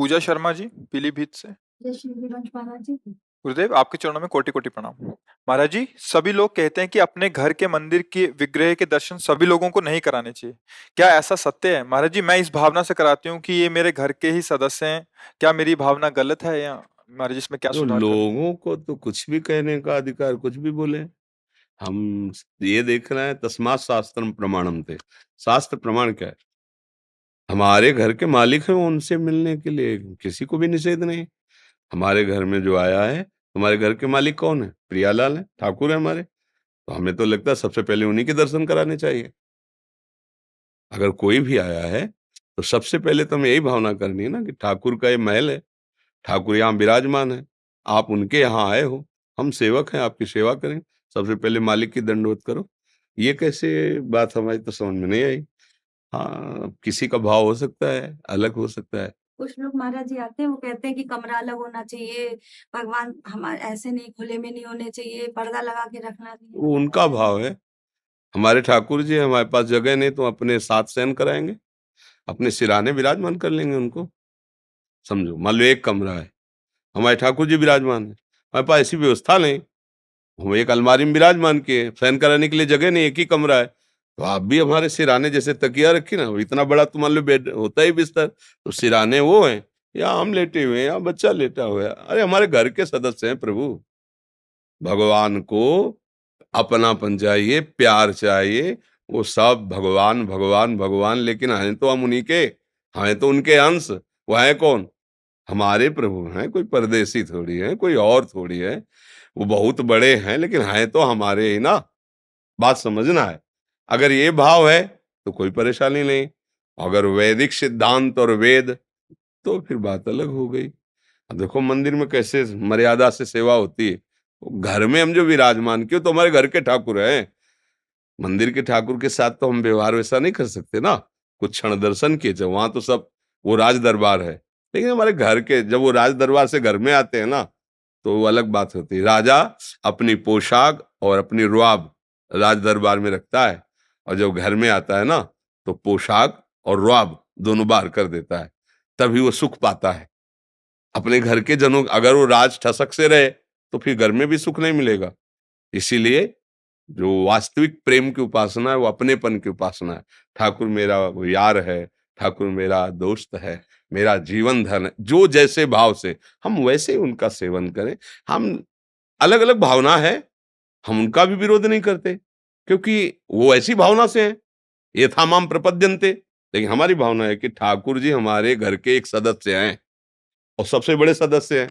पूजा शर्मा जी, पीलीभीत से। जय श्री हरिवंश महाराज जी। गुरुदेव, आपके चरणों में कोटि-कोटि प्रणाम। महाराज जी, सभी लोग कहते हैं कि अपने घर के मंदिर के विग्रह के दर्शन सभी लोगों को नहीं कराने चाहिए। क्या ऐसा सत्य है? महाराज जी, मैं इस भावना से कराती हूँ कि ये मेरे घर के ही सदस्य हैं। क्या मेरी भावना गलत है या महाराज जी इसमें क्या तो सुधार करूँ? लोगों को तो कुछ भी कहने का अधिकार, कुछ भी बोले। हम ये देख रहे हैं, तस्मात् शास्त्रम प्रमाणम थे। शास्त्र प्रमाण क्या है? हमारे घर के मालिक हैं, उनसे मिलने के लिए किसी को भी निषेध नहीं। हमारे घर में जो आया है, हमारे घर के मालिक कौन है? प्रियालाल है, ठाकुर है हमारे। तो हमें तो लगता है सबसे पहले उन्हीं के दर्शन कराने चाहिए। अगर कोई भी आया है तो सबसे पहले तो हमें यही भावना करनी है ना कि ठाकुर का ये महल है, ठाकुर यहाँ विराजमान है, आप उनके यहाँ आए हो, हम सेवक हैं, आपकी सेवा करें, सबसे पहले मालिक की दंडवत करो। ये कैसे बात हमारी तो समझ में नहीं आई। हाँ, किसी का भाव हो सकता है, अलग हो सकता है। कुछ लोग महाराज जी आते हैं, वो कहते हैं कि कमरा अलग होना चाहिए, भगवान हमारे ऐसे नहीं खुले में नहीं होने चाहिए, पर्दा लगा के रखना चाहिए। वो उनका भाव है। हमारे ठाकुर जी, हमारे पास जगह नहीं तो अपने साथ शयन कराएंगे, अपने सिरहाने विराजमान कर लेंगे उनको। समझो, मान लो एक कमरा है, हमारे ठाकुर जी विराजमान है, हमारे पास ऐसी व्यवस्था नहीं, हम एक अलमारी में विराजमान किए, फैन कराने के लिए जगह नहीं, एक ही कमरा है, तो आप भी हमारे सिराने जैसे तकिया रखी ना, इतना बड़ा तो मान लो बेड होता ही बिस्तर, तो सिराने वो हैं या हम लेटे हुए हैं या बच्चा लेटा हुआ है। अरे हमारे घर के सदस्य हैं प्रभु। भगवान को अपनापन चाहिए, प्यार चाहिए, वो सब भगवान भगवान भगवान, लेकिन हैं तो हम उन्हीं के, हैं तो उनके अंश। वो है कौन? हमारे प्रभु हैं, कोई परदेसी थोड़ी है, कोई और थोड़ी है। वो बहुत बड़े हैं लेकिन हैं तो हमारे ही ना। बात समझना है। अगर ये भाव है तो कोई परेशानी नहीं। अगर वैदिक सिद्धांत और वेद, तो फिर बात अलग हो गई। अब देखो मंदिर में कैसे मर्यादा से सेवा होती है। घर में हम जो विराजमान किए तो हमारे घर के ठाकुर हैं। मंदिर के ठाकुर के साथ तो हम व्यवहार वैसा नहीं कर सकते ना। कुछ क्षण दर्शन किए, जब वहां तो सब वो राज दरबार है, लेकिन हमारे घर के जब वो राज दरबार से घर में आते हैं ना, तो वो अलग बात होती है। राजा अपनी पोशाक और अपनी रुआब राज दरबार में रखता है, और जब घर में आता है ना, तो पोशाक और रुआब दोनों बाहर कर देता है, तभी वो सुख पाता है। अपने घर के जनों, अगर वो राज ठसक से रहे तो फिर घर में भी सुख नहीं मिलेगा। इसीलिए जो वास्तविक प्रेम की उपासना है वो अपनेपन की उपासना है। ठाकुर मेरा वो यार है, ठाकुर मेरा दोस्त है, मेरा जीवन धन है। जो जैसे भाव से हम वैसे ही उनका सेवन करें। हम अलग अलग भावना है, हम उनका भी विरोध नहीं करते, क्योंकि वो ऐसी भावना से हैं। यथामाम प्रपद्यन्ते। लेकिन हमारी भावना है कि ठाकुर जी हमारे घर के एक सदस्य हैं, और सबसे बड़े सदस्य हैं।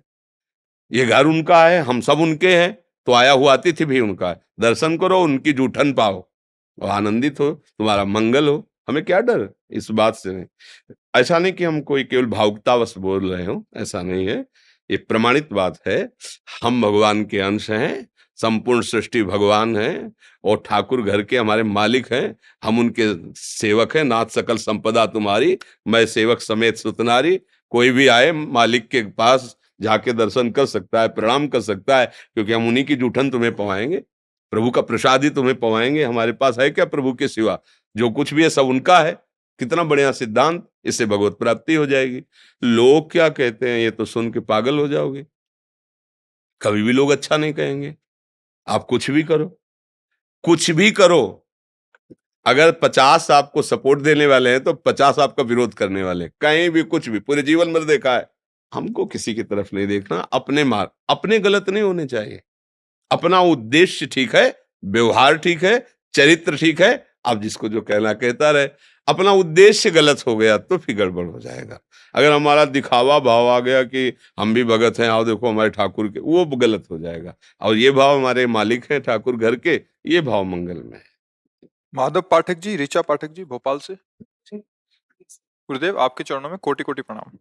ये घर उनका है, हम सब उनके हैं, तो आया हुआ अतिथि भी उनका है। दर्शन करो, उनकी जूठन पाओ और आनंदित हो, तुम्हारा मंगल हो। हमें क्या डर इस बात से? नहीं, ऐसा नहीं कि हम कोई केवल भावुकतावश बोल रहे हो, ऐसा नहीं है। ये प्रमाणित बात है। हम भगवान के अंश हैं, संपूर्ण सृष्टि भगवान है, और ठाकुर घर के हमारे मालिक हैं। हम उनके सेवक हैं। नाथ सकल संपदा तुम्हारी, मैं सेवक समेत सुतनारी। कोई भी आए मालिक के पास जाके दर्शन कर सकता है, प्रणाम कर सकता है, क्योंकि हम उन्हीं की जूठन तुम्हें पवाएंगे, प्रभु का प्रसाद ही तुम्हें पवाएंगे। हमारे पास है क्या प्रभु के सिवा? जो कुछ भी है सब उनका है। कितना बढ़िया सिद्धांत, इससे भगवत प्राप्ति हो जाएगी। लोग क्या कहते हैं ये तो सुन के पागल हो जाओगे। कभी भी लोग अच्छा नहीं कहेंगे। आप कुछ भी करो, कुछ भी करो, अगर 50 आपको सपोर्ट देने वाले हैं तो 50 आपका विरोध करने वाले हैं। कहीं भी कुछ भी पूरे जीवन में देखा है। हमको किसी की तरफ नहीं देखना, अपने मार्ग अपने गलत नहीं होने चाहिए। अपना उद्देश्य ठीक है, व्यवहार ठीक है, चरित्र ठीक है, आप जिसको जो कहना कहता रहे। अपना उद्देश्य गलत हो गया तो फिर गड़बड़ हो जाएगा। अगर हमारा दिखावा भाव आ गया कि हम भी भगत हैं, आओ देखो हमारे ठाकुर के, वो गलत हो जाएगा। और ये भाव हमारे मालिक हैं ठाकुर घर के, ये भाव मंगल में है। माधव पाठक जी, ऋचा पाठक जी, भोपाल से। गुरुदेव, आपके चरणों में कोटि-कोटि प्रणाम।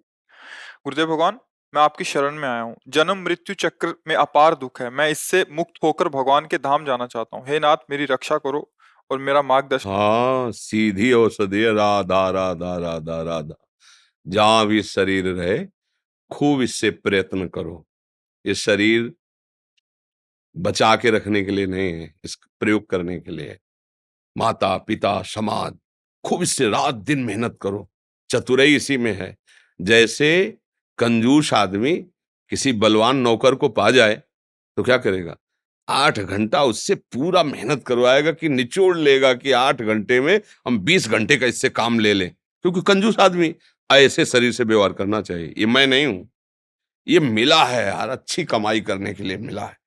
गुरुदेव भगवान, मैं आपकी शरण में आया हूँ। जन्म मृत्यु चक्र में अपार दुख है। मैं इससे मुक्त होकर भगवान के धाम जाना चाहता हूँ। हे नाथ, मेरी रक्षा करो और मेरा मार्गदर्शन। हाँ, सीधी औषधि है, राधा राधा राधा राधा। जहां भी शरीर रहे, खूब इससे प्रयत्न करो। ये शरीर बचा के रखने के लिए नहीं है, इस प्रयोग करने के लिए है। माता पिता समाज, खूब इससे रात दिन मेहनत करो। चतुराई इसी में है। जैसे कंजूस आदमी किसी बलवान नौकर को पा जाए तो क्या करेगा? 8 घंटा उससे पूरा मेहनत करवाएगा कि निचोड़ लेगा कि 8 घंटे में हम 20 घंटे का इससे काम ले लें, क्योंकि कंजूस आदमी। ऐसे शरीर से व्यवहार करना चाहिए। ये मैं नहीं हूं, ये मिला है यार, अच्छी कमाई करने के लिए मिला है।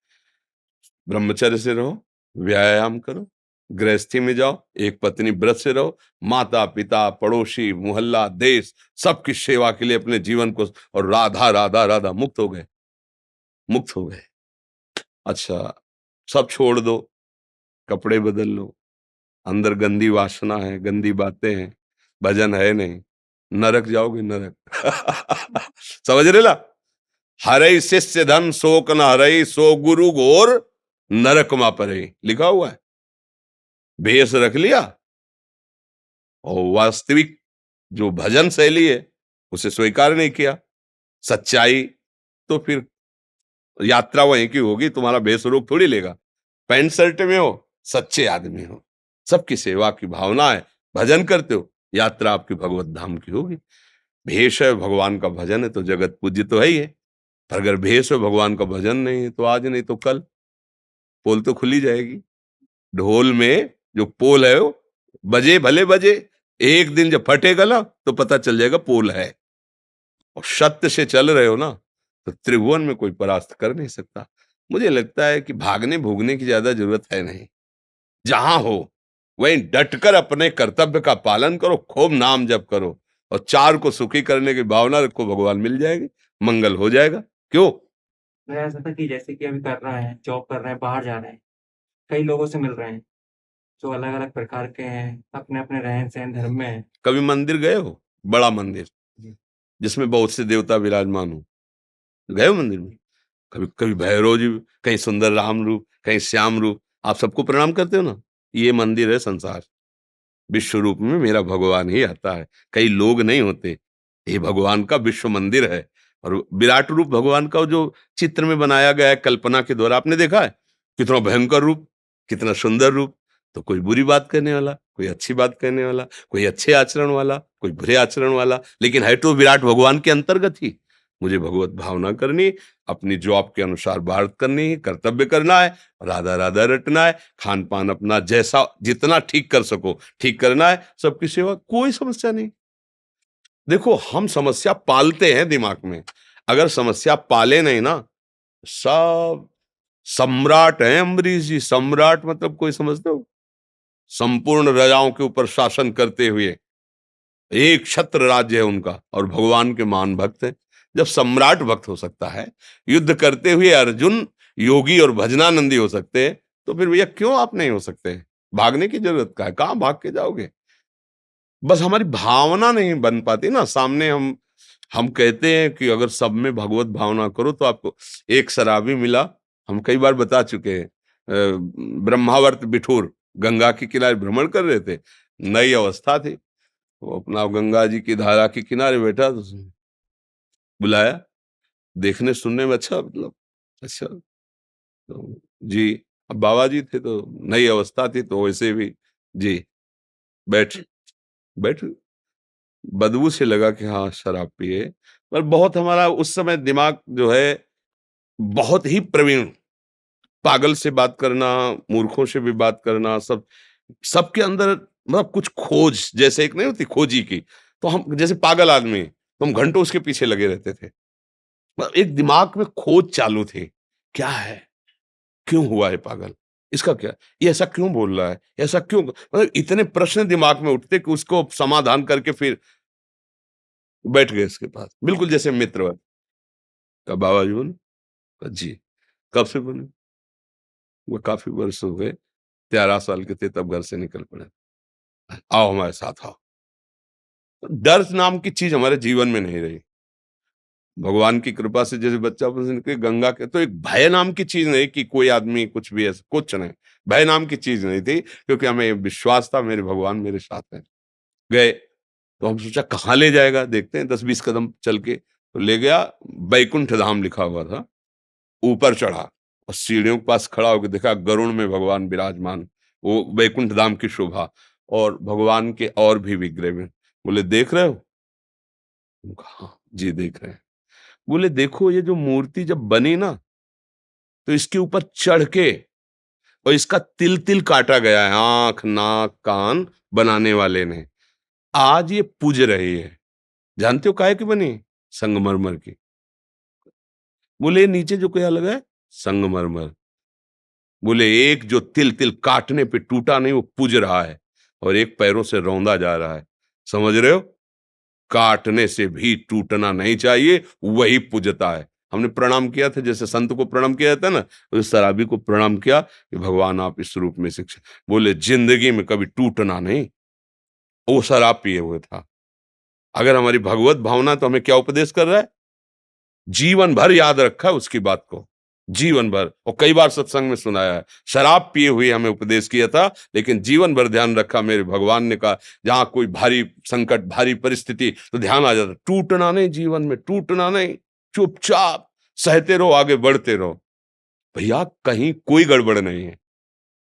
ब्रह्मचर्य से रहो, व्यायाम करो, गृहस्थी में जाओ, एक पत्नी व्रत से रहो, माता पिता पड़ोसी मोहल्ला देश सबकी सेवा के लिए अपने जीवन को, और राधा राधा राधा, मुक्त हो गए, मुक्त हो गए। अच्छा, सब छोड़ दो, कपड़े बदल लो, अंदर गंदी वासना है, गंदी बातें हैं, भजन है नहीं, नरक जाओगे, नरक। समझ रहे ला? हरई शिष्य धन शोक न हरई, सो गुरु घोर नरक मा परई, लिखा हुआ है। भेष रख लिया और वास्तविक जो भजन शैली है उसे स्वीकार नहीं किया, सच्चाई, तो फिर यात्रा वहीं की होगी, तुम्हारा भेष रोक थोड़ी लेगा। पैंट शर्ट में हो, सच्चे आदमी हो, सबकी सेवा की भावना है, भजन करते हो, यात्रा आपकी भगवत धाम की होगी। भेष है, भगवान का भजन है तो जगत पूज्य तो है ही है, पर अगर भेष है, भगवान का भजन नहीं है, तो आज नहीं तो कल पोल तो खुली जाएगी। ढोल में जो पोल है वो बजे भले बजे, एक दिन जब फटेगा ना तो पता चल जाएगा पोल है। और सत्य से चल रहे हो ना तो त्रिभुवन में कोई परास्त कर नहीं सकता। मुझे लगता है कि भागने भूगने की ज्यादा जरूरत है नहीं, जहां हो वहीं डटकर अपने कर्तव्य का पालन करो, खूब नाम जप करो और चार को सुखी करने की भावना रखो, भगवान मिल जाएगी, मंगल हो जाएगा। क्यों? मेरा ऐसा था कि जैसे कि अभी कर रहे हैं, जॉब कर रहे हैं, बाहर जा रहे हैं, कई लोगों से मिल रहे हैं जो अलग अलग प्रकार के हैं, अपने अपने रहन सहन धर्म में हैं। कभी मंदिर गए हो? बड़ा मंदिर जी। जिसमें बहुत से देवता विराजमान हो, गए हो मंदिर में? कभी कभी भैरव जी, कहीं सुंदर राम रूप, कहीं श्याम रूप, आप सबको प्रणाम करते हो ना? ये मंदिर है संसार। विश्व रूप में मेरा भगवान ही आता है, कई लोग नहीं होते। ये भगवान का विश्व मंदिर है। और विराट रूप भगवान का जो चित्र में बनाया गया है कल्पना के द्वारा, आपने देखा है कितना भयंकर रूप, कितना सुंदर रूप। तो कोई बुरी बात करने वाला, कोई अच्छी बात करने वाला, कोई अच्छे आचरण वाला, कोई बुरे आचरण वाला, लेकिन है तो विराट भगवान के अंतर्गत ही। मुझे भगवत भावना करनी, अपनी जॉब के अनुसार बात करनी, कर्तव्य करना है, राधा राधा रटना है, खान पान अपना जैसा जितना ठीक कर सको ठीक करना है, सबकी सेवा, कोई समस्या नहीं। देखो, हम समस्या पालते हैं दिमाग में, अगर समस्या पाले नहीं ना, सब सम्राट है अम्बरीश जी। सम्राट मतलब कोई समझते हो? संपूर्ण राजाओं के ऊपर शासन करते हुए एक छत्र राज्य है उनका, और भगवान के महान भक्त हैं। जब सम्राट भक्त हो सकता है, युद्ध करते हुए अर्जुन योगी और भजनानंदी हो सकते हैं, तो फिर भैया क्यों आप नहीं हो सकते? भागने की जरूरत का है, कहां भाग के जाओगे? बस हमारी भावना नहीं बन पाती ना सामने। हम कहते हैं कि अगर सब में भगवत भावना करो तो आपको। एक शराबी मिला, हम कई बार बता चुके हैं, ब्रह्मावर्त बिठूर, गंगा के किनारे भ्रमण कर रहे थे, नई अवस्था थी, वो अपना गंगा जी की धारा के किनारे बैठा, तो बुलाया, देखने सुनने में अच्छा, मतलब अच्छा, तो जी, अब बाबा जी थे तो नई अवस्था थी तो वैसे भी जी, बैठ बैठ, बदबू से लगा कि हाँ शराब पिए। पर बहुत हमारा उस समय दिमाग जो है बहुत ही प्रवीण, पागल से बात करना, मूर्खों से भी बात करना, सब सबके अंदर मतलब कुछ खोज, जैसे एक नहीं होती खोजी की, तो हम जैसे पागल आदमी तो हम घंटों उसके पीछे लगे रहते थे। मतलब एक दिमाग में खोज चालू थी, क्या है, क्यों हुआ है पागल, इसका क्या, ये ऐसा क्यों बोल रहा है, ऐसा क्यों, मतलब इतने प्रश्न दिमाग में उठते कि उसको समाधान करके फिर बैठ गए उसके पास, बिल्कुल जैसे मित्र। कहा बाबा जी बोले? कहा, जी। कब से बोले? वो काफी वर्ष हो गए, 13 साल के थे तब घर से निकल पड़े। आओ हमारे साथ आओ। डर नाम की चीज हमारे जीवन में नहीं रही। भगवान की कृपा से जैसे बच्चा निकले गंगा के, तो एक भय नाम की चीज नहीं कि कोई आदमी कुछ भी, ऐसा कुछ नहीं, भय नाम की चीज नहीं थी, क्योंकि हमें विश्वास था मेरे भगवान मेरे साथ हैं। गए तो हम सोचा कहाँ ले जाएगा, देखते हैं, 10-20 कदम चल के तो ले गया, बैकुंठ धाम लिखा हुआ था। ऊपर चढ़ा और सीढ़ियों के पास खड़ा होकर देखा गरुड़ में भगवान विराजमान, वो बैकुंठ धाम की शोभा, और भगवान के और भी विग्रह में। बोले देख रहे हो? हाँ जी देख रहे हैं। बोले देखो ये जो मूर्ति जब बनी ना, तो इसके ऊपर चढ़ के और इसका तिल तिल काटा गया है, आंख नाक कान बनाने वाले ने। आज ये पूज रही है। जानते हो काहे की बनी? संगमरमर की। बोले नीचे जो क्या लगा है? संगमरमर। बोले एक जो तिल तिल काटने पे टूटा नहीं वो पूज रहा है, और एक पैरों से रौंदा जा रहा है। समझ रहे हो? काटने से भी टूटना नहीं चाहिए, वही पूजता है। हमने प्रणाम किया था, जैसे संत को प्रणाम किया जाता है ना, उस शराबी को प्रणाम किया कि भगवान आप इस रूप में शिक्षा। बोले जिंदगी में कभी टूटना नहीं। वो शराब पिए हुए था। अगर हमारी भगवत भावना, तो हमें क्या उपदेश कर रहा है? जीवन भर याद रखा है उसकी बात को, जीवन भर। और कई बार सत्संग में सुनाया है, शराब पिए हुए हमें उपदेश किया था, लेकिन जीवन भर ध्यान रखा मेरे भगवान ने कहा। जहां कोई भारी संकट, भारी परिस्थिति, तो ध्यान आ जाता, टूटना नहीं, जीवन में टूटना नहीं, चुपचाप सहते रहो, आगे बढ़ते रहो। भैया कहीं कोई गड़बड़ नहीं है,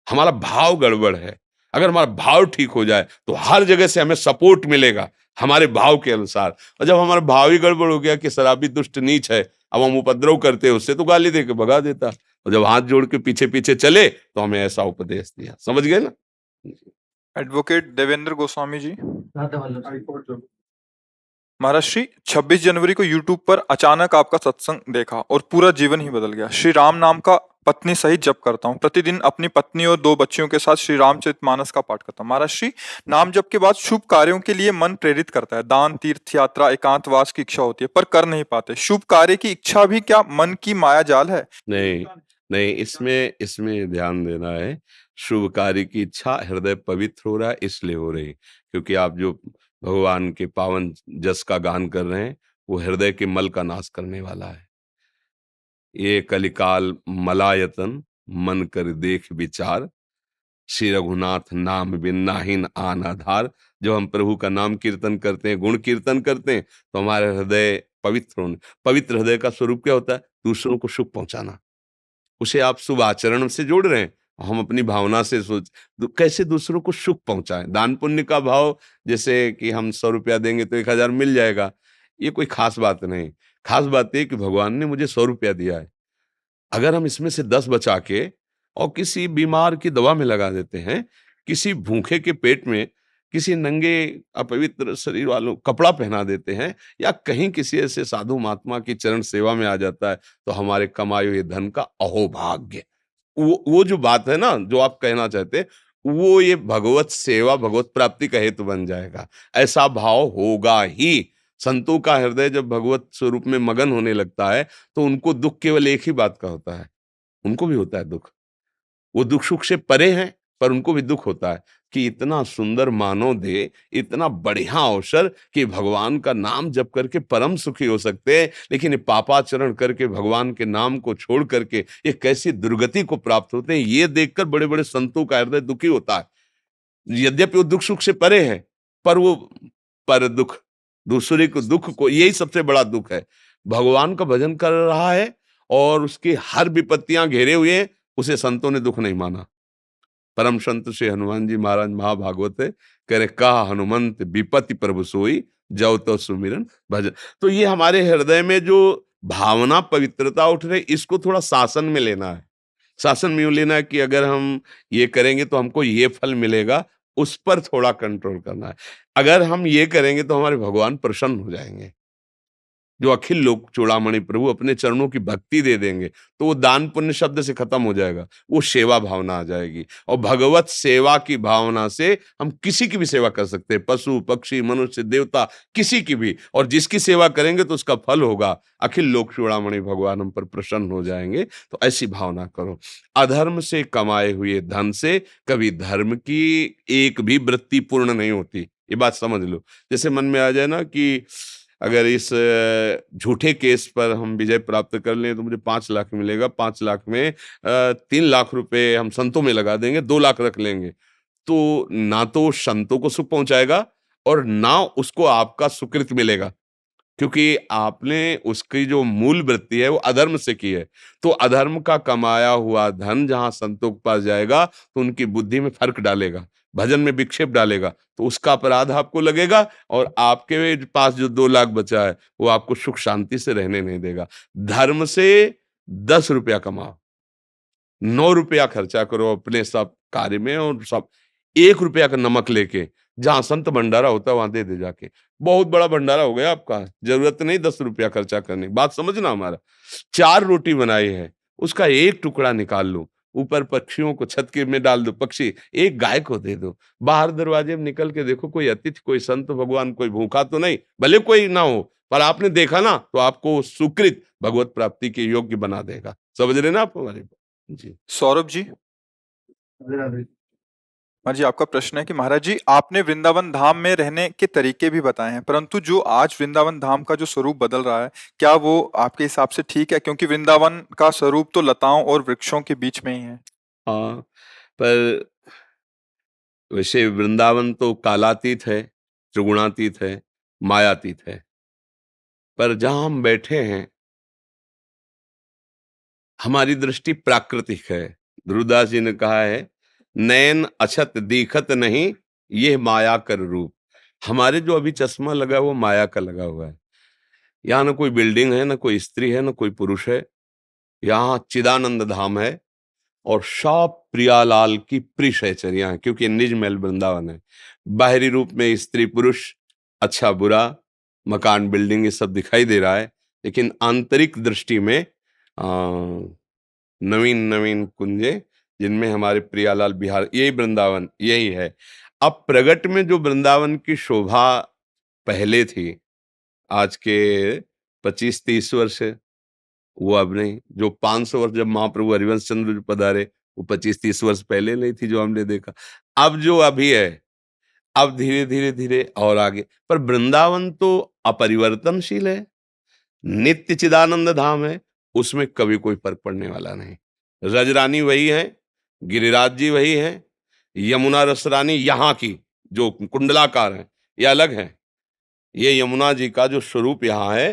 हमारा भाव गड़बड़ है। अगर हमारा भाव ठीक हो जाए तो हर जगह से हमें सपोर्ट मिलेगा हमारे भाव के अनुसार। और जब हमारा भाव ही गड़बड़ हो गया कि शराबी दुष्ट नीच है, अब हम उपद्रव करते हैं उससे, तो गाली दे के भगा देता। और जब हाथ जोड़ के पीछे पीछे चले तो हमें ऐसा उपदेश दिया। समझ गए ना? एडवोकेट देवेंद्र गोस्वामी जी। राधा वल्लभ। महाराज श्री, 26 जनवरी को यूट्यूब पर अचानक आपका सत्संग देखा और पूरा जीवन ही बदल गया। श्री राम नाम का पत्नी सहित जप करता हूँ। प्रतिदिन अपनी पत्नी और 2 बच्चियों के साथ श्री रामचरितमानस का पाठ करता हूँ। महाराज श्री, नाम जप के बाद शुभ कार्यों के लिए मन प्रेरित करता है। दान, तीर्थ यात्रा, एकांतवास की इच्छा होती है, पर कर नहीं पाते। शुभ कार्य की इच्छा भी क्या मन की माया जाल है? नहीं नहीं, इसमें इसमें ध्यान देना है। शुभ कार्य की इच्छा हृदय पवित्र हो रहा है इसलिए हो रही, क्योंकि आप जो भगवान के पावन जस का गान कर रहे हैं, वो हृदय के मल का नाश करने वाला है। ये कलिकाल मलायतन, मन कर देख विचार, श्री रघुनाथ नाम बिन नाहिन आन आधार। जब हम प्रभु का नाम कीर्तन करते हैं, गुण कीर्तन करते हैं, तो हमारे हृदय पवित्र होने। पवित्र हृदय का स्वरूप क्या होता है? दूसरों को सुख पहुंचाना। उसे आप शुभ आचरण से जोड़ रहे हैं, हम अपनी भावना से सोच कैसे दूसरों को सुख पहुंचाएं। दान पुण्य का भाव, जैसे कि हम 100 रुपया देंगे तो 1000 मिल जाएगा, ये कोई खास बात नहीं। खास बात ये कि भगवान ने मुझे 100 रुपया दिया है, अगर हम इसमें से 10 बचा के और किसी बीमार की दवा में लगा देते हैं, किसी भूखे के पेट में, किसी नंगे अपवित्र शरीर वालों कपड़ा पहना देते हैं, या कहीं किसी ऐसे साधु महात्मा की चरण सेवा में आ जाता है, तो हमारे कमाए हुए धन का अहोभाग्य। वो जो बात है ना, जो आप कहना चाहते हैं, वो ये भगवत सेवा, भगवत प्राप्ति का हेतु बन जाएगा। ऐसा भाव होगा ही। संतों का हृदय जब भगवत स्वरूप में मगन होने लगता है, तो उनको दुख केवल एक ही बात का होता है, उनको भी होता है दुख। वो दुख सुख से परे हैं, पर उनको भी दुख होता है कि इतना सुंदर मानव दे, इतना बढ़िया अवसर कि भगवान का नाम जप करके परम सुखी हो सकते हैं, लेकिन ये पापाचरण करके भगवान के नाम को छोड़ करके ये कैसी दुर्गति को प्राप्त होते हैं, ये देखकर बड़े बड़े संतों का हृदय दुखी होता है। यद्यपि वो दुख सुख से परे है, पर वो पर दुख, दूसरे को दुख को, यही सबसे बड़ा दुख है। भगवान का भजन कर रहा है और उसकी हर विपत्तियां घेरे हुए हैं, उसे संतों ने दुख नहीं माना। परम संत श्री हनुमान जी महाराज महाभागवत है, कह रहे कहा हनुमंत विपत्ति प्रभु सोई, जव तो सुमिरन भजन। तो ये हमारे हृदय में जो भावना पवित्रता उठ रही, इसको थोड़ा शासन में लेना है। शासन में यूं लेना है कि अगर हम ये करेंगे तो हमको ये फल मिलेगा, उस पर थोड़ा कंट्रोल करना है। अगर हम ये करेंगे तो हमारे भगवान प्रसन्न हो जाएंगे। जो अखिल लोक चूड़ामणि प्रभु अपने चरणों की भक्ति दे देंगे, तो वो दान पुण्य शब्द से खत्म हो जाएगा, वो सेवा भावना आ जाएगी। और भगवत सेवा की भावना से हम किसी की भी सेवा कर सकते हैं, पशु पक्षी मनुष्य देवता किसी की भी, और जिसकी सेवा करेंगे तो उसका फल होगा। अखिल लोक चूड़ामणि भगवान हम पर प्रसन्न हो जाएंगे। तो ऐसी भावना करो। अधर्म से कमाए हुए धन से कभी धर्म की एक भी वृत्ति पूर्ण नहीं होती, ये बात समझ लो। जैसे मन में आ जाए ना कि अगर इस झूठे केस पर हम विजय प्राप्त कर लें तो मुझे 5 लाख मिलेगा, 5 लाख में 3 लाख रुपए हम संतों में लगा देंगे, 2 लाख रख लेंगे, तो ना तो संतों को सुख पहुंचाएगा और ना उसको आपका सुकृत मिलेगा, क्योंकि आपने उसकी जो मूल वृत्ति है वो अधर्म से की है। तो अधर्म का कमाया हुआ धन जहां संतों के पास जाएगा तो उनकी बुद्धि में फर्क डालेगा, भजन में विक्षेप डालेगा, तो उसका अपराध आपको लगेगा और आपके पास जो 2 लाख बचा है वो आपको सुख शांति से रहने नहीं देगा। धर्म से 10 रुपया कमाओ, 9 रुपया खर्चा करो अपने सब कार्य में, और सब 1 रुपया का नमक लेके जहां संत भंडारा होता है वहां दे दे जाके, बहुत बड़ा भंडारा हो गया आपका। जरूरत नहीं 10 रुपया खर्चा करने की, बात समझना हमारा। 4 रोटी बनाई है, उसका 1 टुकड़ा निकाल लो, ऊपर पक्षियों को छत के में डाल दो, पक्षी, एक गाय को दे दो। बाहर दरवाजे में निकल के देखो कोई अतिथि, कोई संत भगवान, कोई भूखा तो नहीं, भले कोई ना हो, पर आपने देखा ना तो आपको सुकृत भगवत प्राप्ति के योग्य बना देगा। समझ रहे ना आप हमारी बात? जी। सौरभ जी, हाँ जी, आपका प्रश्न है कि महाराज जी आपने वृंदावन धाम में रहने के तरीके भी बताए हैं, परंतु जो आज वृंदावन धाम का जो स्वरूप बदल रहा है, क्या वो आपके हिसाब से ठीक है? क्योंकि वृंदावन का स्वरूप तो लताओं और वृक्षों के बीच में ही है। हाँ, पर वैसे वृंदावन तो कालातीत है, त्रिगुणातीत है, मायातीत है। पर जहां हम बैठे हैं हमारी दृष्टि प्राकृतिक है। ध्रुवदास जी ने कहा है, नयन अछत दीखत नहीं, ये माया कर रूप। हमारे जो अभी चश्मा लगा है वो माया का लगा हुआ है। यहाँ ना कोई बिल्डिंग है, ना कोई स्त्री है, ना कोई पुरुष है। यहाँ चिदानंद धाम है और सब प्रियालाल की प्रिय सहचरियां हैं, क्योंकि निज महल वृंदावन है। बाहरी रूप में स्त्री पुरुष, अच्छा बुरा, मकान बिल्डिंग ये सब दिखाई दे रहा है, लेकिन आंतरिक दृष्टि में नवीन नवीन कुंजे, जिनमें हमारे प्रियालाल बिहार, यही वृंदावन यही है। अब प्रगट में जो वृंदावन की शोभा पहले थी, आज के 25-30 वर्ष है, वो अब नहीं। जो 500 वर्ष जब महाप्रभु हरिवंश चंद्र जी पधारे, वो 25-30 वर्ष पहले नहीं थी जो हमने देखा। अब जो अभी है, अब धीरे धीरे धीरे और आगे। पर वृंदावन तो अपरिवर्तनशील है, नित्य चिदानंद धाम है, उसमें कभी कोई फर्क पड़ने वाला नहीं। रजरानी वही है, गिरिराज जी वही है, यमुना रसरानी यहाँ की जो कुंडलाकार है ये अलग है। ये यमुना जी का जो स्वरूप यहाँ है,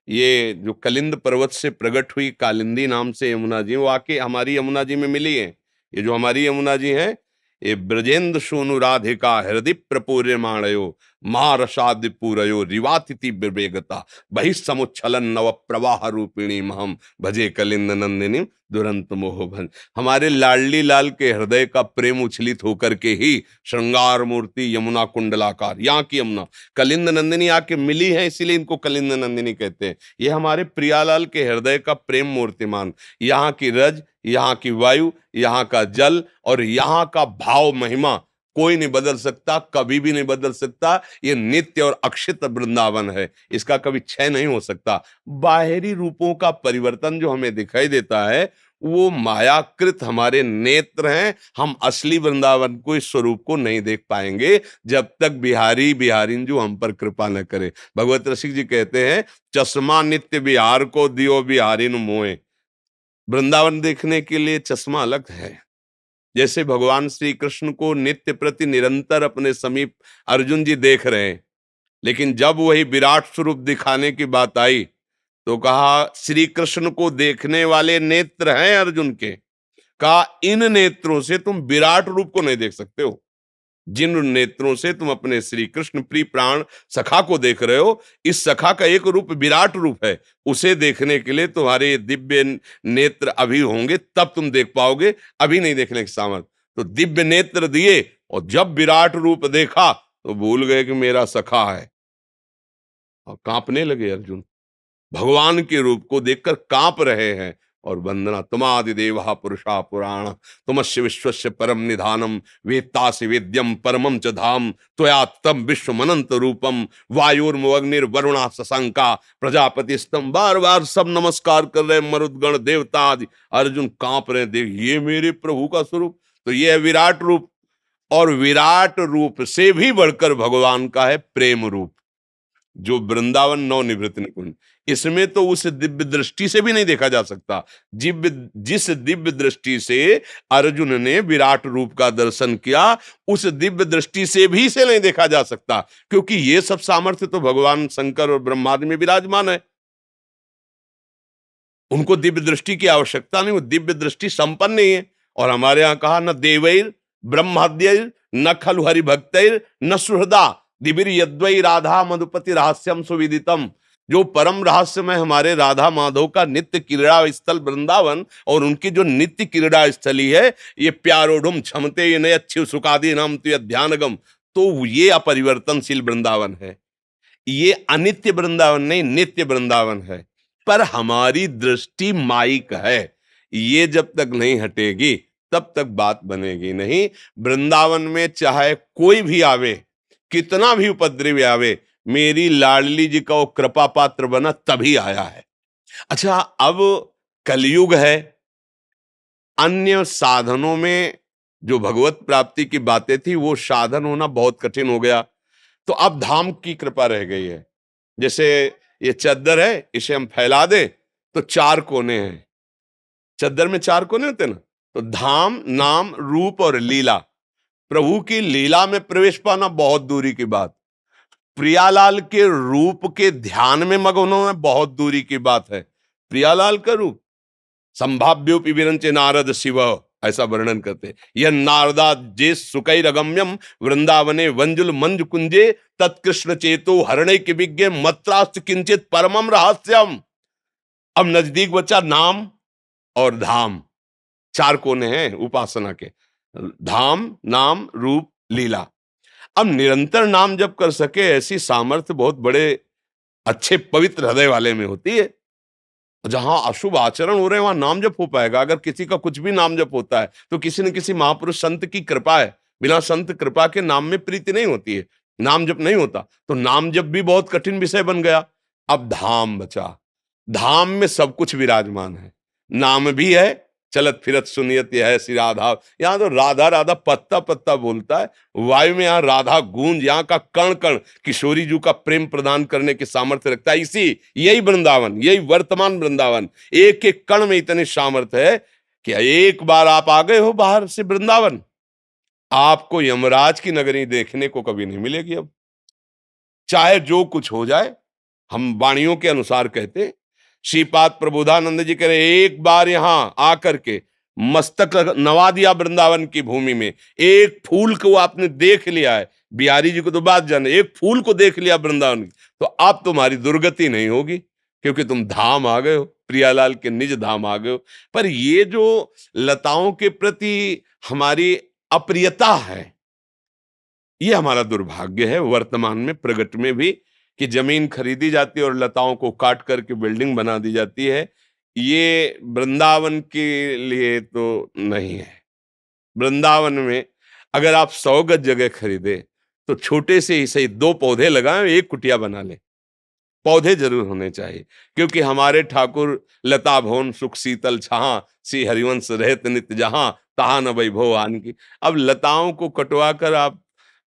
ये जो कलिंद पर्वत से प्रकट हुई कालिंदी नाम से यमुना जी, वो आके हमारी यमुना जी में मिली है। ये जो हमारी यमुना जी है, ये ब्रजेंद्र सोनु राधिका हृदय प्रपूर्यमाणयो महारसादि पूरयो रिवातिथि विवेगता बहि समुच्छलन नव प्रवाह रूपिणी महम भजे कलिंद नंदिनी दुरंत मोहभन। हमारे लाडली लाल के हृदय का प्रेम उछलित होकर के ही श्रृंगार मूर्ति यमुना कुंडलाकार, यहाँ की यमुना कलिंद नंदिनी आके मिली है, इसीलिए इनको कलिंद नंदिनी कहते हैं। ये हमारे प्रियालाल के हृदय का प्रेम मूर्तिमान, यहाँ की रज, यहाँ की वायु, यहाँ का जल और यहाँ का भाव महिमा कोई नहीं बदल सकता, कभी भी नहीं बदल सकता। ये नित्य और अक्षित वृंदावन है, इसका कभी क्षय नहीं हो सकता। बाहरी रूपों का परिवर्तन जो हमें दिखाई देता है वो मायाकृत हमारे नेत्र हैं। हम असली वृंदावन को, इस स्वरूप को नहीं देख पाएंगे जब तक बिहारी बिहारिन जो हम पर कृपा न करे। भगवत रसिक जी कहते हैं, चश्मा नित्य बिहार को दियो बिहारिन मोए। वृंदावन देखने के लिए चश्मा अलग है। जैसे भगवान श्री कृष्ण को नित्य प्रति निरंतर अपने समीप अर्जुन जी देख रहे हैं, लेकिन जब वही विराट स्वरूप दिखाने की बात आई तो कहा, श्री कृष्ण को देखने वाले नेत्र हैं अर्जुन के, कहा इन नेत्रों से तुम विराट रूप को नहीं देख सकते हो। जिन नेत्रों से तुम अपने श्री कृष्ण प्रिय प्राण सखा को देख रहे हो, इस सखा का एक रूप विराट रूप है, उसे देखने के लिए तुम्हारे दिव्य नेत्र अभी होंगे, तब तुम देख पाओगे, अभी नहीं देखने की सामर्थ्य। तो दिव्य नेत्र दिए और जब विराट रूप देखा तो भूल गए कि मेरा सखा है, और कांपने लगे अर्जुन। भगवान के रूप को देखकर कांप रहे हैं। और वंदना तुमादि देवा पुरुषा पुराण तुमस्य विश्वस्य परम निधानम वेत्तासि वेद्यम परमम च धाम त्वया तम विश्वमनंत रूपम वायुर्मग्निर्वरुणा शशंका प्रजापति स्तंभ। बार बार सब नमस्कार कर रहे, मरुदगण देवता आदि। अर्जुन कांप रहे, देख ये मेरे प्रभु का स्वरूप। तो ये है विराट रूप, और विराट रूप से भी बढ़कर भगवान का है प्रेम रूप, जो वृंदावन नवनिवृत्त निकुंज। इसमें तो उस दिव्य दृष्टि से भी नहीं देखा जा सकता जिस दिव्य दृष्टि से अर्जुन ने विराट रूप का दर्शन किया, उस दिव्य दृष्टि से भी इसे नहीं देखा जा सकता, क्योंकि ये सब सामर्थ्य तो भगवान शंकर और ब्रह्मादि में विराजमान है। उनको दिव्य दृष्टि की आवश्यकता नहीं, वो दिव्य दृष्टि संपन्न नहीं है। और हमारे यहां कहा न देवैर ब्रह्माद्यैर न खलु हरि भक्तैर न सुहृदा दिव्य यद्वै राधा मधुपति रहस्यम सुविदितम। जो परम रहस्य में हमारे राधा माधव का नित्य क्रीड़ा स्थल वृंदावन और उनकी जो नित्य क्रीड़ा स्थली है, ये प्यारोढ़ुम क्षमते ये नय अच्छी सुखादि नाम तो ध्यानगम, तो ये अपरिवर्तनशील वृंदावन है। ये अनित्य वृंदावन नहीं, नित्य वृंदावन है। पर हमारी दृष्टि माइक है, ये जब तक नहीं हटेगी तब तक बात बनेगी नहीं। वृंदावन में चाहे कोई भी आवे, कितना भी उपद्रवी आवे, मेरी लाडली जी का वो कृपा पात्र बना तभी आया है। अच्छा, अब कलयुग है, अन्य साधनों में जो भगवत प्राप्ति की बातें थी वो साधन होना बहुत कठिन हो गया, तो अब धाम की कृपा रह गई है। जैसे ये चद्दर है, इसे हम फैला दे तो 4 कोने हैं, चद्दर में 4 कोने होते ना, तो धाम नाम रूप और लीला, प्रभु की लीला में प्रवेश पाना बहुत दूरी की बात, प्रियालाल के रूप के ध्यान में मगन होना बहुत दूरी की बात है। प्रियालाल का रूप संभाव्योपि विरंचे नारद शिव, ऐसा वर्णन करते। यह नारदा जे सुकैरगम्यम वृंदावने वंजुल मंज कुंजे तत्कृष्ण चेतो हरणे के विज्ञ मत्रास्त किंचित परमम रहस्यम। अब नजदीक बचा नाम और धाम, 4 कोने हैं उपासना के, धाम नाम रूप लीला। अब निरंतर नाम जप कर सके ऐसी सामर्थ्य बहुत बड़े अच्छे पवित्र हृदय वाले में होती है। जहां अशुभ आचरण हो रहे हैं वहां नाम जप हो पाएगा। अगर किसी का कुछ भी नाम जप होता है तो किसी न किसी महापुरुष संत की कृपा है, बिना संत कृपा के नाम में प्रीति नहीं होती है, नाम जप नहीं होता, तो नाम जप भी बहुत कठिन विषय बन गया। अब धाम बचा, धाम में सब कुछ विराजमान है, नाम भी है, चलत फिरत सुनियत है श्री राधा। यहां तो राधा राधा पत्ता पत्ता बोलता है, वायु में यहाँ राधा गूंज, यहाँ का कण कण किशोरी जी का प्रेम प्रदान करने की सामर्थ्य रखता है। यही वृंदावन, यही वर्तमान वृंदावन, एक एक कण में इतनी सामर्थ्य है कि एक बार आप आ गए हो बाहर से वृंदावन, आपको यमराज की नगरी देखने को कभी नहीं मिलेगी। अब चाहे जो कुछ हो जाए, हम वाणियों के अनुसार कहते, श्रीपाद प्रबोधानंद जी कह रहे, एक बार यहां आकर के मस्तक नवा दिया वृंदावन की भूमि में, एक फूल को आपने देख लिया है, बिहारी जी को तो बात जाने, एक फूल को देख लिया वृंदावन की, तो अब तुम्हारी दुर्गति नहीं होगी, क्योंकि तुम धाम आ गए हो, प्रियालाल के निज धाम आ गए हो। पर ये जो लताओं के प्रति हमारी अप्रियता है, ये हमारा दुर्भाग्य है वर्तमान में प्रगट में भी, कि जमीन खरीदी जाती है और लताओं को काट करके बिल्डिंग बना दी जाती है। ये वृंदावन के लिए तो नहीं है। वृंदावन में अगर आप 100 गज जगह खरीदे तो छोटे से ही सही 2 पौधे लगाएं, एक कुटिया बना ले, पौधे जरूर होने चाहिए, क्योंकि हमारे ठाकुर लता भवन सुख शीतल छहा, श्री हरिवंश रहत नित्य जहां, तहा न वैभव आन की। अब लताओं को कटवा कर आप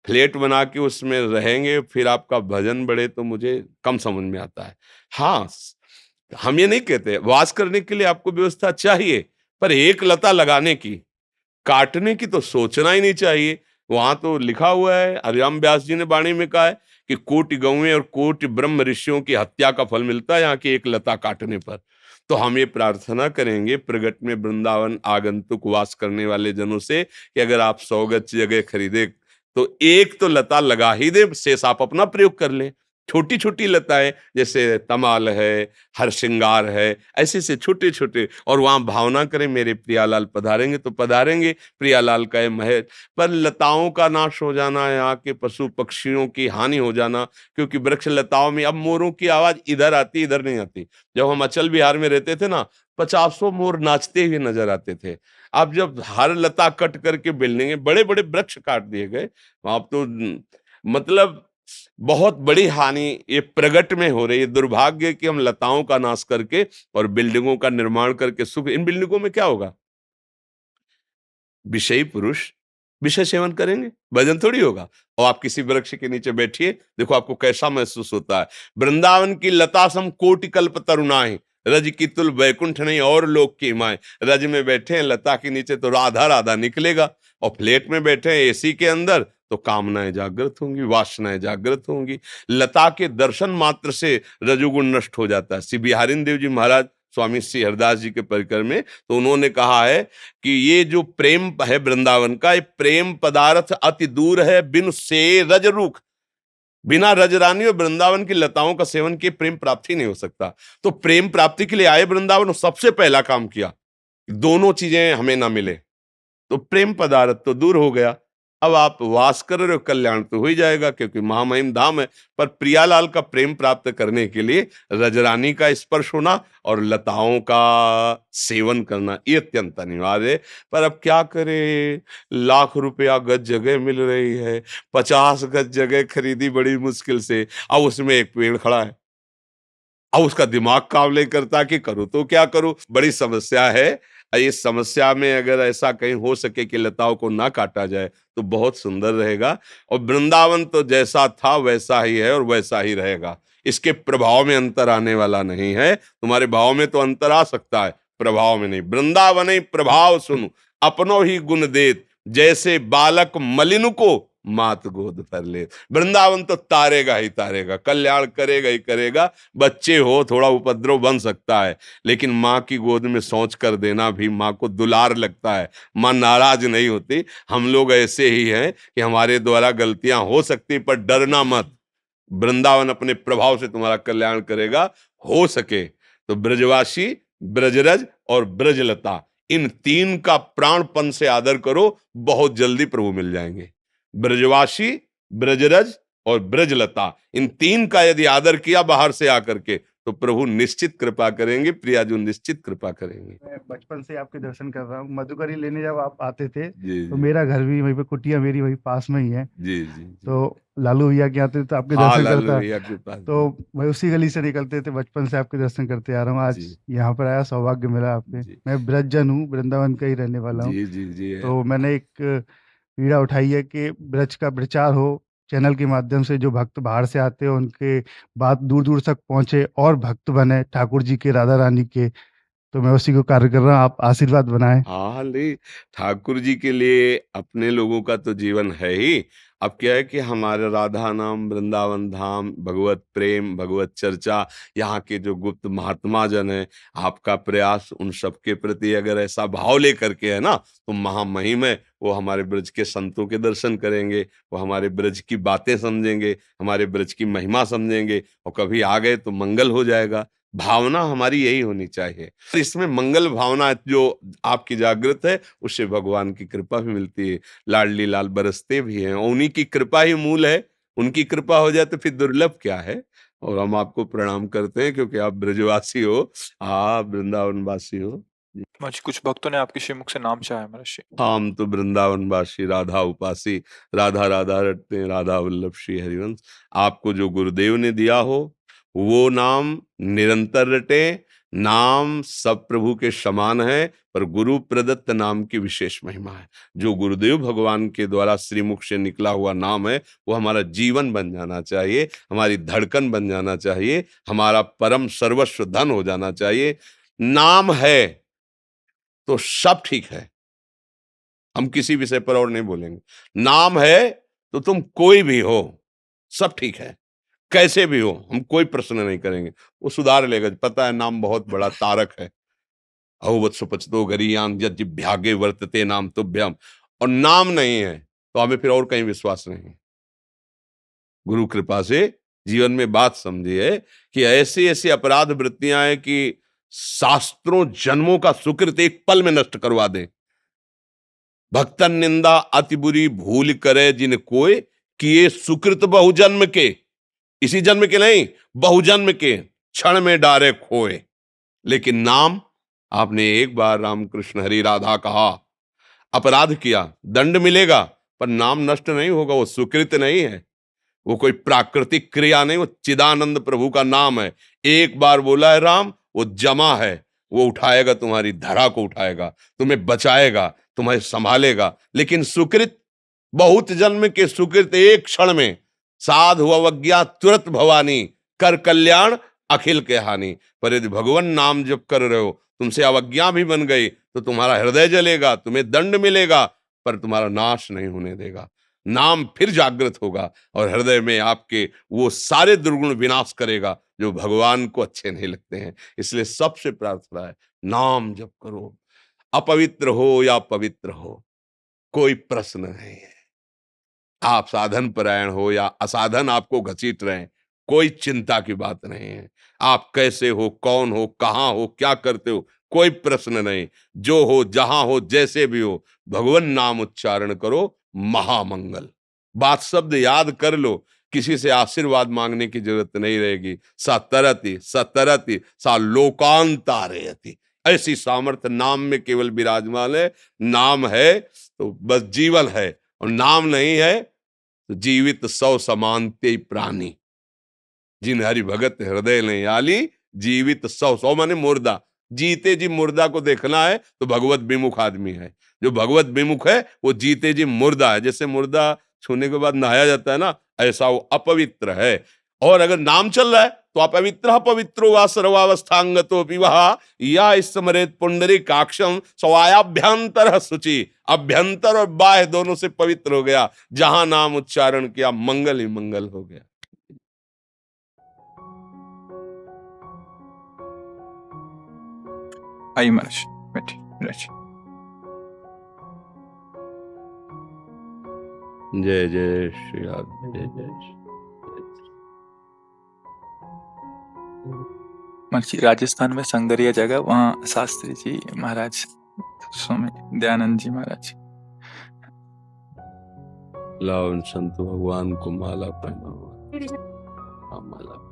फ्लैट बना के उसमें रहेंगे, फिर आपका भजन बढ़े, तो मुझे कम समझ में आता है। हाँ, हम ये नहीं कहते, वास करने के लिए आपको व्यवस्था चाहिए, पर एक लता लगाने की, काटने की तो सोचना ही नहीं चाहिए। वहां तो लिखा हुआ है, हरिराम व्यास जी ने वाणी में कहा है कि कोटि गौएं और कोटि ब्रह्म ऋषियों की हत्या का फल मिलता है यहाँ की एक लता काटने पर। तो हम ये प्रार्थना करेंगे प्रगट में वृंदावन आगंतुक वास करने वाले जनों से कि अगर आप 100 गज जगह खरीदे तो एक तो लता लगा ही दे, शेष आप अपना प्रयोग कर लें। छोटी छोटी लताएं जैसे तमाल है, हरसिंगार है, ऐसे से छोटे छोटे, और वहां भावना करें मेरे प्रियालाल पधारेंगे तो पधारेंगे, प्रियालाल का है महल। पर लताओं का नाश हो जाना, यहाँ के पशु पक्षियों की हानि हो जाना, क्योंकि वृक्ष लताओं में अब मोरों की आवाज इधर आती, इधर नहीं आती। जब हम अचल बिहार में रहते थे ना, 50 मोर नाचते हुए नजर आते थे। अब जब हर लता कट करके बिल्डिंगे, बड़े बड़े वृक्ष काट दिए गए, अब तो मतलब बहुत बड़ी हानि ये प्रगट में हो रही है। दुर्भाग्य कि हम लताओं का नाश करके और बिल्डिंगों का निर्माण करके सुख, इन बिल्डिंगों में क्या होगा? विषयी पुरुष विषय सेवन करेंगे, भजन थोड़ी होगा। और आप किसी वृक्ष के नीचे बैठिए, देखो आपको कैसा महसूस होता है। वृंदावन की लता सम कोटि कल्प तरुणाई, रज की तुल वैकुंठ नहीं और लोक की माए। रज में बैठे हैं लता के नीचे तो राधा राधा निकलेगा, और फ्लैट में बैठे हैं एसी के अंदर तो कामनाएं जागृत होंगी, वासनाएं जागृत होंगी। लता के दर्शन मात्र से रजोगुण नष्ट हो जाता है। श्री बिहारी देव जी महाराज स्वामी श्री हरदास जी के परिकर में तो उन्होंने कहा है कि ये जो प्रेम है वृंदावन का, ये प्रेम पदार्थ अति दूर है बिन से रज रूख। बिना रजरानी और वृंदावन की लताओं का सेवन किए प्रेम प्राप्ति नहीं हो सकता। तो प्रेम प्राप्ति के लिए आए वृंदावन, और सबसे पहला काम किया, दोनों चीजें हमें ना मिले तो प्रेम पदार्थ तो दूर हो गया। अब आप वास कर रहे हो, कल्याण तो हो ही जाएगा, क्योंकि महामहिम धाम है। पर प्रियालाल का प्रेम प्राप्त करने के लिए रजरानी का स्पर्श होना और लताओं का सेवन करना ये अत्यंत अनिवार्य है। पर अब क्या करें, लाख रुपया गज जगह मिल रही है, 50 गज जगह खरीदी बड़ी मुश्किल से, अब उसमें एक पेड़ खड़ा है। अब उसका दिमाग काम नहीं करता कि करूं तो क्या करूं, बड़ी समस्या है। इस समस्या में अगर ऐसा कहीं हो सके कि लताओं को ना काटा जाए तो बहुत सुंदर रहेगा। और वृंदावन तो जैसा था वैसा ही है और वैसा ही रहेगा। इसके प्रभाव में अंतर आने वाला नहीं है। तुम्हारे भाव में तो अंतर आ सकता है, प्रभाव में नहीं। वृंदावन ही प्रभाव सुनु अपनो ही गुण देत, जैसे बालक मलिन को मात गोद पर ले। वृंदावन तो तारेगा ही तारेगा, कल्याण करेगा ही करेगा। बच्चे हो थोड़ा उपद्रव बन सकता है, लेकिन माँ की गोद में सोच कर देना भी माँ को दुलार लगता है। माँ नाराज नहीं होती। हम लोग ऐसे ही हैं कि हमारे द्वारा गलतियां हो सकती, पर डरना मत। वृंदावन अपने प्रभाव से तुम्हारा कल्याण करेगा। हो सके तो ब्रजवासी, ब्रजरज और ब्रजलता, इन तीन का प्राणपन से आदर करो, बहुत जल्दी प्रभु मिल जाएंगे। ब्रजवासी, ब्रजरज और ब्रजलता, इन तीन का यदि आदर किया बाहर से आकर के तो प्रभु निश्चित कृपा करेंगे, प्रियाजू निश्चित कृपा करेंगे। मैं बचपन से आपके दर्शन कर रहा हूँ। मधुकरी लेने जब आप आते थे जी तो जी मेरा घर भी वहीं पे, कुटिया मेरी वहीं पास में ही है। जी जी। तो लालू भैया के आते थे तो आपके हाँ, दर्शन लालू करता, भैया के पास। तो मैं उसी गली से निकलते थे, बचपन से आपके दर्शन करते आ रहा हूँ। आज जी यहाँ पर आया, सौभाग्य मिला आपके। जी मैं ब्रजजन हूँ, वृंदावन का ही रहने वाला हूँ। जी जी जी है। तो मैंने एक पीड़ा उठाई है कि ब्रज का प्रचार हो चैनल के माध्यम से, जो भक्त बाहर से आते हैं उनके बात दूर दूर तक पहुंचे और भक्त बने ठाकुर जी के, राधा रानी के। तो मैं उसी को कार्य कर रहा हूँ, आप आशीर्वाद बनाएं। हाँ नहीं, ठाकुर जी के लिए अपने लोगों का तो जीवन है ही। अब क्या है कि हमारे राधा नाम, वृंदावन धाम, भगवत प्रेम, भगवत चर्चा, यहाँ के जो गुप्त महात्मा जन है, आपका प्रयास उन सबके प्रति अगर ऐसा भाव लेकर के है ना, तो महामहिम है। वो हमारे ब्रज के संतों के दर्शन करेंगे, वो हमारे ब्रज की बातें समझेंगे, हमारे ब्रज की महिमा समझेंगे, और कभी आ गए तो मंगल हो जाएगा। भावना हमारी यही होनी चाहिए। इसमें मंगल भावना जो आपकी जागृत है, उससे भगवान की कृपा भी मिलती है। लाडली लाल बरसते भी हैं, और उन्हीं की कृपा ही मूल है। उनकी कृपा हो जाए तो फिर दुर्लभ क्या है। और हम आपको प्रणाम करते हैं क्योंकि आप ब्रजवासी हो, आप वृंदावन वासी हो। महाराज कुछ भक्तों ने आपके श्रीमुख से नाम चाहा है महाराज जी। हम तो वृंदावन वासी, राधा उपासी, राधा राधा रटते हैं, राधा वल्लभ श्री हरिवंश। आपको जो गुरुदेव ने दिया हो वो नाम निरंतर रटे। नाम सब प्रभु के समान है, पर गुरु प्रदत्त नाम की विशेष महिमा है। जो गुरुदेव भगवान के द्वारा श्रीमुख से निकला हुआ नाम है, वो हमारा जीवन बन जाना चाहिए, हमारी धड़कन बन जाना चाहिए, हमारा परम सर्वस्व धन हो जाना चाहिए। नाम है तो सब ठीक है, हम किसी विषय पर और नहीं बोलेंगे। नाम है तो तुम कोई भी हो, सब ठीक है, कैसे भी हो, हम कोई प्रश्न नहीं करेंगे, वो सुधार लेगा। पता है नाम बहुत बड़ा तारक है। अहुवत्सु पचतो गरीयान यज्ञभ्यागे वर्तते नाम तुभ्यम। और नाम नहीं है तो हमें फिर और कहीं विश्वास नहीं। गुरु कृपा से जीवन में बात समझिए कि ऐसी ऐसी अपराध वृत्तियां हैं कि शास्त्रों जन्मों का सुकृत एक पल में नष्ट करवा दें। भक्तन निंदा अति बुरी भूल करे जिन कोय, किए सुकृत बहुजन्म के। इसी जन्म के नहीं, बहुजन्म के, क्षण में डारे खोए। लेकिन नाम, आपने एक बार रामकृष्ण हरि राधा कहा, अपराध किया, दंड मिलेगा, पर नाम नष्ट नहीं होगा। वो सुकृत नहीं है, वो कोई प्राकृतिक क्रिया नहीं, वो चिदानंद प्रभु का नाम है। एक बार बोला है राम, वो जमा है, वो उठाएगा, तुम्हारी धरा को उठाएगा, तुम्हें बचाएगा, तुम्हें संभालेगा। लेकिन सुकृत बहुत जन्म के सुकृत एक क्षण में, साधु अवज्ञा तुरंत भवानी, कर कल्याण अखिल के हानि। पर यदि भगवान नाम जप कर रहे हो, तुमसे अवज्ञा भी बन गई तो तुम्हारा हृदय जलेगा, तुम्हें दंड मिलेगा, पर तुम्हारा नाश नहीं होने देगा। नाम फिर जागृत होगा और हृदय में आपके वो सारे दुर्गुण विनाश करेगा जो भगवान को अच्छे नहीं लगते हैं। इसलिए सबसे प्रार्थना है, नाम जप करो। अपवित्र हो या पवित्र हो, कोई प्रश्न नहीं है। आप साधन परायण हो या असाधन आपको घसीट रहे हैं, कोई चिंता की बात नहीं है। आप कैसे हो, कौन हो, कहां हो, क्या करते हो, कोई प्रश्न नहीं। जो हो, जहां हो, जैसे भी हो, भगवान नाम उच्चारण करो, महामंगल। बात शब्द याद कर लो, किसी से आशीर्वाद मांगने की जरूरत नहीं रहेगी। सतरति सतरति सा लोकांतारयति, ऐसी सामर्थ्य नाम में केवल विराजमान है। नाम है तो बस जीवन है, और नाम नहीं है तो जीवित सौ समानते प्राणी। जिन हरि भगत हृदय ने आली, जीवित सौ, सौ माने मुर्दा, जीते जी मुर्दा को देखना है तो भगवत विमुख आदमी है। जो भगवत विमुख है वो जीते जी मुर्दा है। जैसे मुर्दा छूने के बाद नहाया जाता है ना, ऐसा वो अपवित्र है। और अगर नाम चल रहा है तो अपवित्र पवित्रो वा सर्वावस्थांगतो विवाह या स्मरेत पुंडरीकाक्षम स्वायाभ्यंतर शुचि। अभ्यंतर और बाह्य दोनों से पवित्र हो गया। जहां नाम उच्चारण किया, मंगल ही मंगल हो गया। आइए महाराज, बैठिए महाराज। जय जय श्री राम, जय जय श्री। महाराज जी, राजस्थान में संगरिया जगह, वहाँ शास्त्री जी महाराज, स्वामी दयानंद जी महाराज। लाओ उन संत भगवान को माला पहना हुआ। हाँ, माला पहना।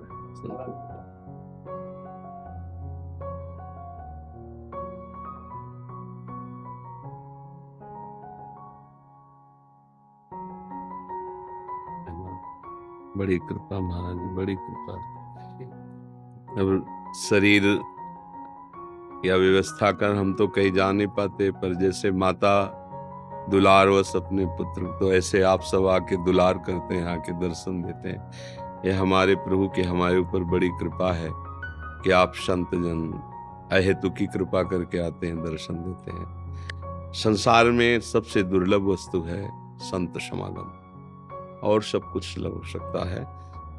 बड़ी कृपा महाराज जी, बड़ी कृपा। अब शरीर या व्यवस्था कर हम तो कहीं जा नहीं पाते, पर जैसे माता दुलारवश अपने पुत्र, तो ऐसे आप सब आके दुलार करते हैं, आके दर्शन देते हैं। ये हमारे प्रभु की हमारे ऊपर बड़ी कृपा है कि आप संत जन अहेतु की कृपा करके आते हैं, दर्शन देते हैं। संसार में सबसे दुर्लभ वस्तु है संत समागम, और सब कुछ सुलभ हो सकता है।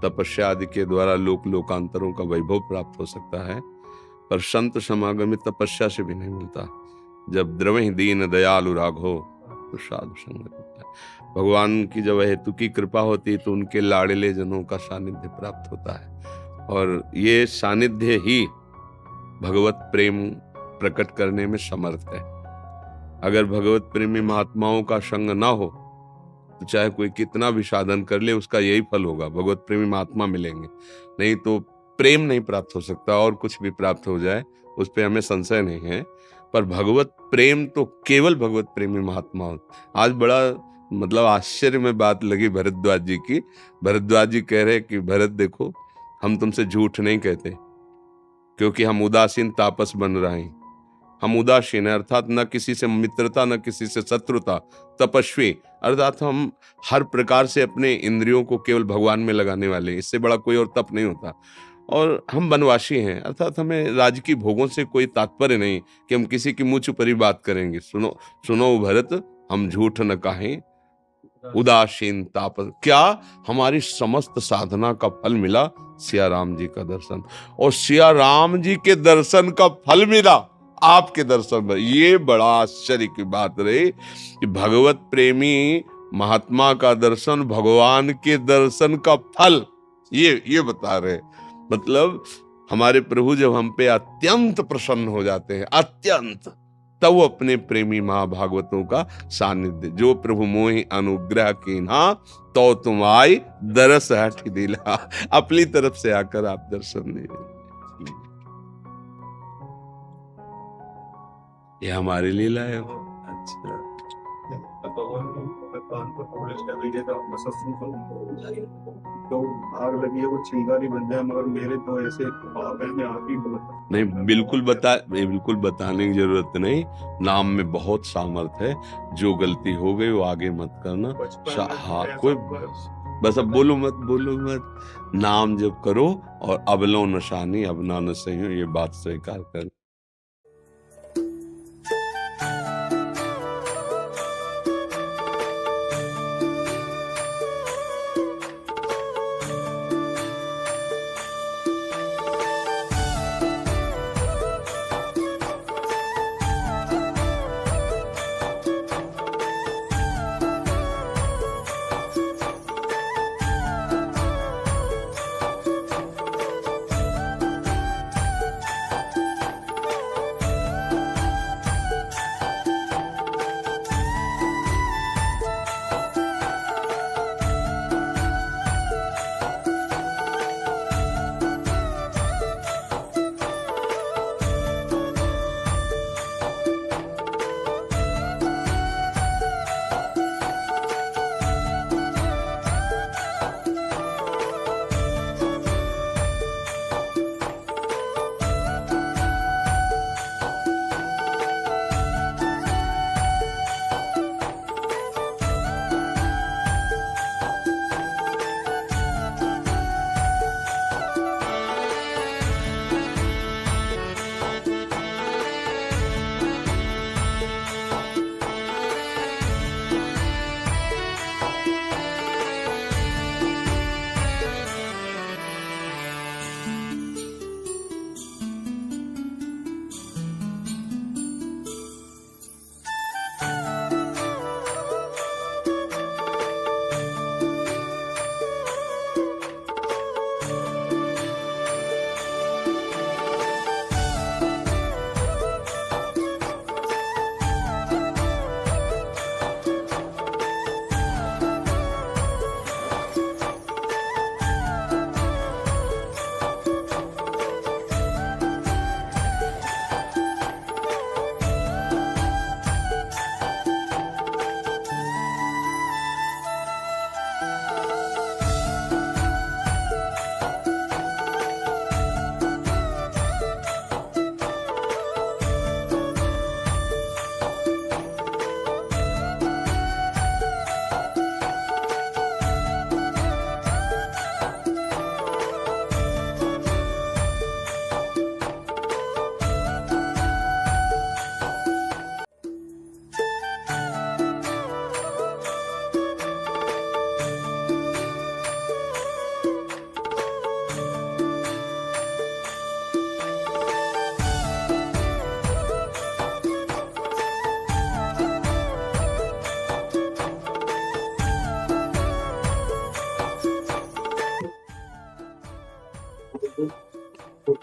तपस्या आदि के द्वारा लोक लोकांतरों का वैभव प्राप्त हो सकता है, पर संत समागम में तपस्या से भी नहीं मिलता। जब द्रवहि दीन दयालु राघो तो साधु संगत होता है। भगवान की जब हेतु की कृपा होती है तो उनके लाडले जनों का सानिध्य प्राप्त होता है, और ये सानिध्य ही भगवत प्रेम प्रकट करने में समर्थ है। अगर भगवत प्रेमी महात्माओं का संग ना हो तो चाहे कोई कितना भी साधन कर ले, उसका यही फल होगा, भगवत प्रेमी महात्मा मिलेंगे। नहीं तो प्रेम नहीं प्राप्त हो सकता, और कुछ भी प्राप्त हो जाए उस पर हमें संशय नहीं है, पर भगवत प्रेम तो केवल भगवत प्रेमी महात्मा हो। आज बड़ा मतलब आश्चर्य में बात लगी भरद्वाज जी की। भरद्वाज जी कह रहे कि भरत देखो, हम तुमसे झूठ नहीं कहते, क्योंकि हम उदासीन तापस बन रहे हैं। हम उदासीन है, अर्थात न किसी से मित्रता न किसी से शत्रुता। तपस्वी अर्थात हम हर प्रकार से अपने इंद्रियों को केवल भगवान में लगाने वाले, इससे बड़ा कोई और तप नहीं होता। और हम वनवासी हैं, अर्थात हमें राजकीय भोगों से कोई तात्पर्य नहीं कि हम किसी की मुँह पर ही बात करेंगे। सुनो सुनो भरत, हम झूठ न कहें, उदासीन तापस। क्या हमारी समस्त साधना का फल मिला? सिया राम जी का दर्शन, और सिया राम जी के दर्शन का फल मिला आपके दर्शन में। ये बड़ा आश्चर्य की बात रही कि भगवत प्रेमी महात्मा का दर्शन भगवान के दर्शन का फल, ये बता रहे। मतलब हमारे प्रभु जब हम पे अत्यंत प्रसन्न हो जाते हैं, अत्यंत, तब वो अपने प्रेमी महाभागवतों का सानिध्य, जो प्रभु मोहि अनुग्रह कीन्हा तो तुम आई दरस हठ दिला, अपनी तरफ से आकर आप दर्शन दीजिए। ये हमारी लीला है। अच्छा, कानपुर पुलिस का भी था तो आग लगी है, वो चिंगारी बन जाए, मगर मेरे तो ऐसे पाप है, मैं आप ही बोलता। नहीं, बिल्कुल बताने की जरूरत नहीं। नाम में बहुत सामर्थ है। जो गलती हो गई वो आगे मत करना। हाँ, कोई बस अब बोलो मत। नाम जब करो और अबलो नशानी अबना न सही, ये बात स्वीकार कर।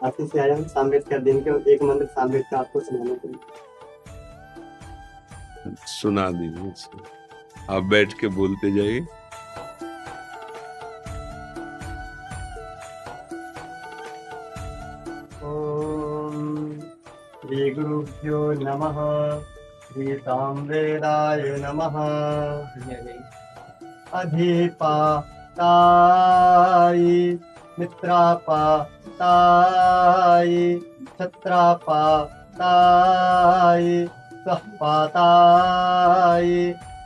काफी से आया हूँ साम्बेडकर दिन के एक मंत्र साम्बेडकर आपको सुनाने के लिए। सुना दीजिए, आप बैठ के बोलते जाइए। ओम श्री गुरुभ्यो नमः, श्री सामवेदाय नमः। अधिपातायि मित्रापातायि छत्रापातायि स्वपातायि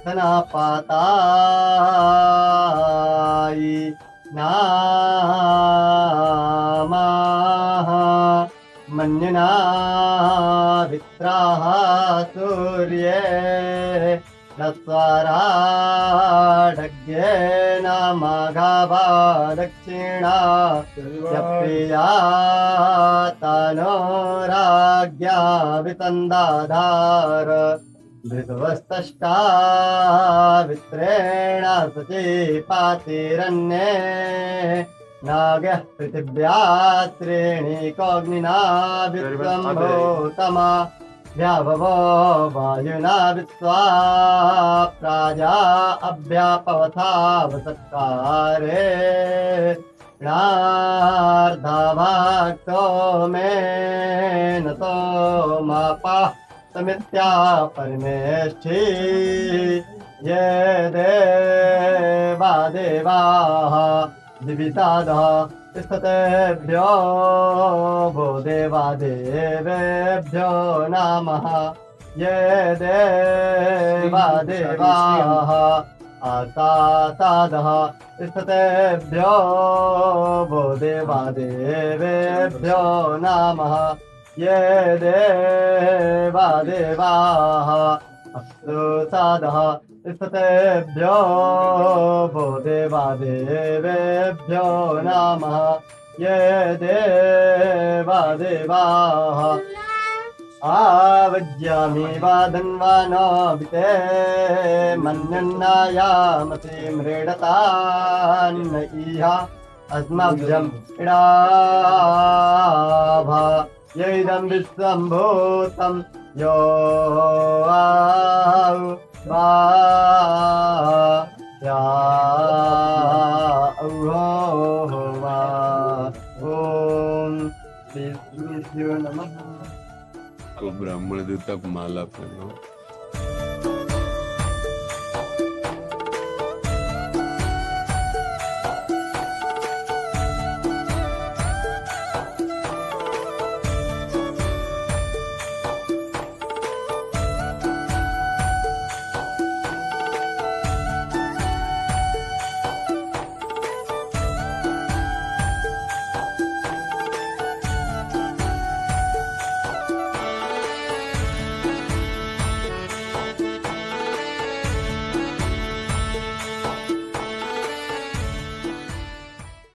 धनापातायि नामाः मन्यना वित्राः सूर्ये नस्वाराढग्येन माघाभा दक्षिणा यप्रिया तनो राज्ञा वितन्दाधार धृतवस्तष्टा वित्रेण सचीपातिरन्ये नागः पृथिव्या त्रीणिकोऽग्निना विश्वम्भूतमा व्याभवो वायुना विश्वा प्राजा अभ्यापवथावसत्कारे नार्धभाक्तो मे नतो मापा समित्या परमेष्ठी ये देवा देवाः दिवितादः तिष्ठतेभ्यो वो देवा देवेभ्यो नमः ये देवा देवाः आतातादः तिष्ठतेभ्यो वो देवा देवेभ्यो नमः ये देवा देवाः अस्तुतादः तिष्ठतेभ्यो वो देवा देवेभ्यो नमः ये देवा देवाः आवज्यामि वादन्वानो विते मन्यन्नायामति मृडतान्न इहा अस्मभ्यम् इडाभा यैदं विश्वं भूतं यो वा या वा ॐ विष्णु नमः को ब्राह्मण देवता को माला पहनाओ।